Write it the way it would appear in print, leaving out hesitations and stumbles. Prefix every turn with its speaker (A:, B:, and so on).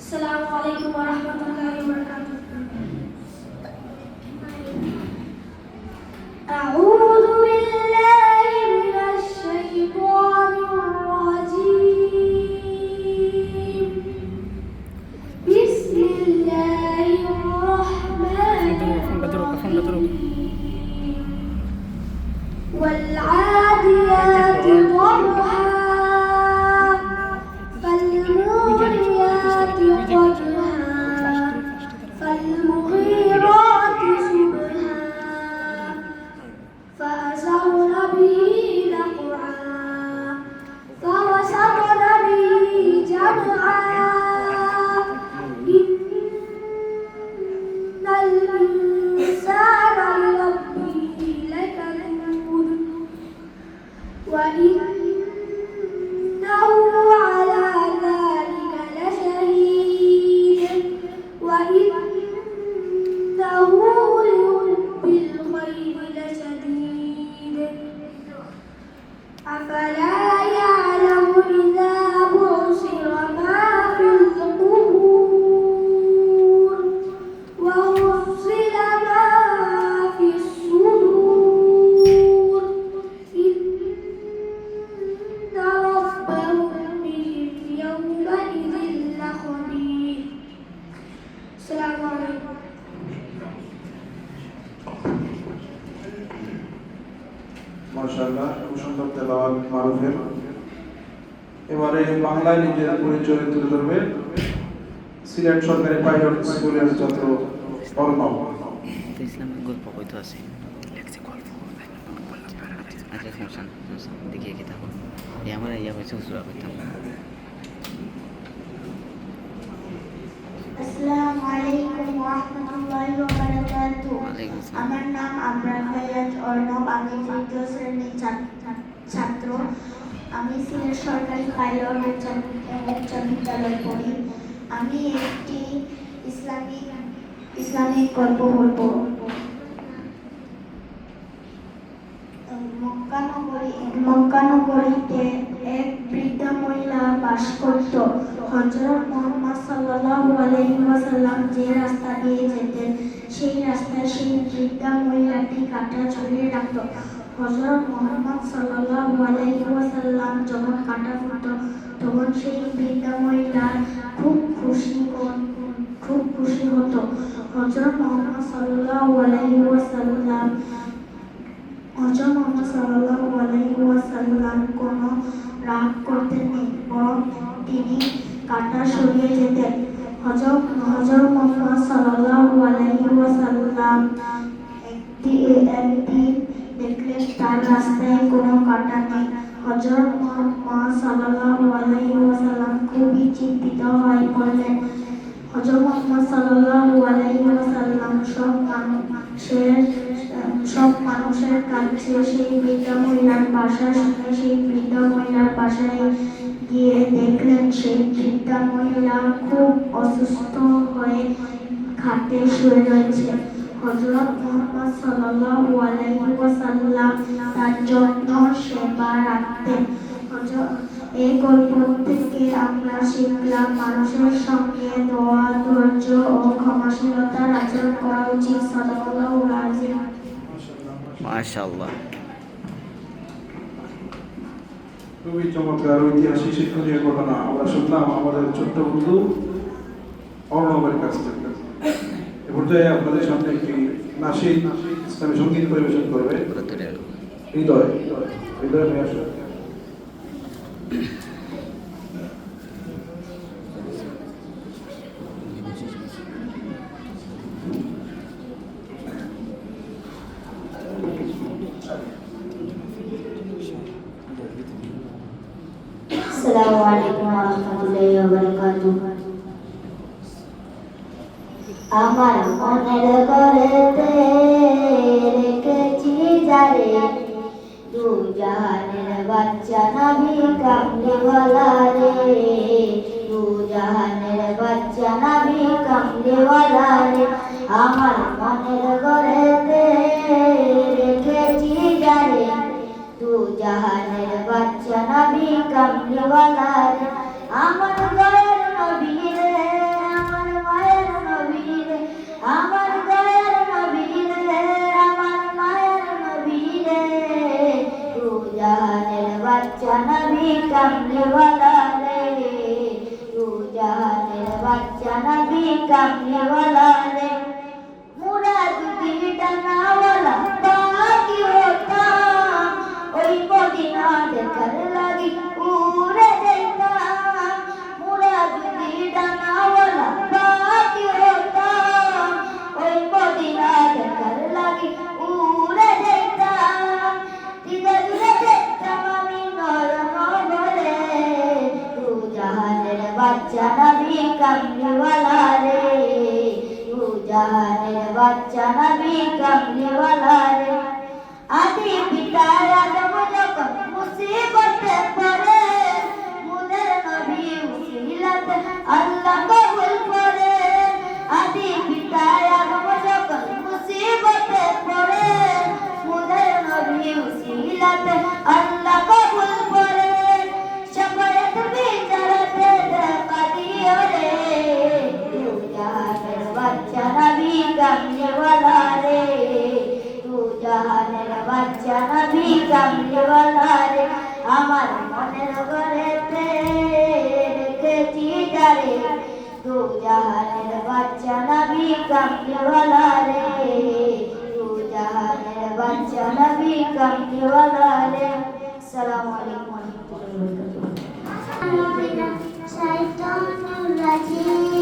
A: السلام عليكم ورحمة الله وبركاته. أعوذ بالله من الشيطان الرجيم. بسم الله الرحمن الرحيم. والعاديات ضبحا فالموريات قدحا فالمغيرات صبحا فأثرن به نقعا فوسطن به جمعا إن الإنسان لربه لكنود وإنه على ذلك لشهيد وإنه لحب الخير لشديد أفلا يعلم إذا بعثر ما في القبور وحصل ما في الصدور إن ربهم بهم يومئذ لخبير. السلام عليكم.
B: মাশাআল্লাহ, খুব সুন্দর তেলাওয়াত মারুফের। এবারে বাংলায় নিজের পরিচয় তুলে ধরবে সিলেট সরকারি পাইলট স্কুলের ছাত্র অর্ণব।
C: ইসলামিক গল্প কইতো আছে লেখছে গল্প আচ্ছা সমস্যা দেখিয়ে কি থাকো এই আমার ইয়া হয়েছে উসরা করতাম।
D: আসসালামু আলাইকুম ওয়া রাহমাতুল্লাহি ওয়া বারাকাতুহু।
C: ওয়ালাইকুম আসসালাম।
D: আমার নাম আবরার হায়াত অর্ণব। আমি তৃতীয় শ্রেণীর ছাত্র। আমি সিলেট সরকারি পাইলট উচ্চ বিদ্যালয়ে পড়ি। আমি একটি ইসলামিক গল্প বলবো। মক্কানগরীতে এক বৃদ্ধা মহিলা বাস করত। হযরত মুহাম্মদ সাল্লাল্লাহু আলাইহি ওয়াসাল্লাম যে রাস্তা দিয়ে যেতেন সেই রাস্তায় সেই বৃদ্ধা মহিলাটি কাঁটা ঝুলিয়ে রাখত। হযরত মুহাম্মদ সাল্লাল্লাহু আলাইহি ওয়াসাল্লাম যখন কাঁটা ফুটত তখন সেই বৃদ্ধা মহিলা খুব খুশি হতো। হযরত মুহাম্মদ সাল্লাল্লাহু আলাইহি ওয়াসাল্লাম কোনো রাগ করতেননি, বরং তিনি কাঁটা সরিয়ে যেতেন। হযরত মুহাম্মদ সাল্লাল্লাহু আলাইহি ওয়াসাল্লাম একদিন দেখলেন তার রাস্তায় কোনো কাঁটা নেই। হযরত মুহাম্মদ সাল্লাল্লাহু আলাইহি ওয়াসাল্লাম খুবই চিন্তিত হয়ে পড়লেন। হযরত মুহাম্মদ সাল্লাল্লাহু আলাইহি ওয়াসাল্লাম সব মানুষের কাছে সেই বৃদ্ধা মহিলার বাসার সামনে সেই বৃদ্ধা মহিলার বাসায় গিয়ে দেখলেন সেই বৃদ্ধা মহিলা খুব অসুস্থ হয়ে খাটে শুয়ে রয়েছে। হযরত মুহাম্মদ সাল্লাল্লাহু আলাইহি ওয়াসাল্লাম তার যত্ন সেবা রাখতেন। এই গল্প থেকে আমরা শিখলাম মানুষের সঙ্গে দয়া, ধৈর্য ও ক্ষমাশীলতার আচরণ করা উচিত। সাদাকাল্লাহু আযীম।
C: মাশাআল্লাহ,
B: খুবই চমৎকার ঐতিহাসিক শিক্ষণীয় ঘটনা আমরা শুনলাম আমাদের ছোট্ট বন্ধু অর্ণবের কাছ থেকে। এ পর্যায়ে আপনাদের সামনে একটি নাশিদ ইসলামী সঙ্গীত পরিবেশন করবে হৃদয়। হৃদয় নিয়ে আসো।
D: আসসালামু আলাইকুম ওয়া রাহমাতুল্লাহি ওয়া বারাকাতুহু। আমার মনের ঘরেতে রেখেছি যারে দু জাহানের বাচ্চা নবী কামলিওয়ালা রে, দু জাহানের বাচ্চা নবী কামলিওয়ালা রে। আমার মনের ঘরেতে রেখেছি যারে দু জাহানের বাচ্চা নবী কামলিওয়ালা রে। আমার দয়ার নবী রে বাচ্চা নবী কামলিওয়ালা রে মুরা যদি ডানাওয়ালা বাকি হতাম ওই মদিনা দেখার লাগি উড়ে যাইতাম মুরা যদি ডানাওয়ালা বাকি হতাম ওই মদিনা দেখার লাগি উড়ে যাইতাম দিদা দূরে দেখতাম আমি নয়ন ভরে তু জাহানের বাচ্চা নবী কামলিওয়ালা রে তু জাহানের বাচ্চা নবী কামলিওয়ালা রে আদি পিতা আদম যখন মুসিবতে পড়ে মুদের নবী উসিলাতে আল্লাহ কবুল করে আদি পিতা আদম যখন মুসিবতে পড়ে মুদের নবী উসিলাতে আল্লাহ কবুল করে শাফায়াত বিচারতে দেখা দিও রে তু জাহানের বাচ্চা নবী কামলিওয়ালা রে তু জাহানের বাচ্চা নবী কামলিওয়ালা রে আমার মনের ঘরেতে রেখেছি যারে তু জাহানের বাচ্চা নবী কামলিওয়ালা রে তু জাহানের বাচ্চা নবী কামলিওয়ালা রে আসসালামু আলাইকুম ওয়া রাহমাতুল্লাহি ওয়া বারাকাতুহু।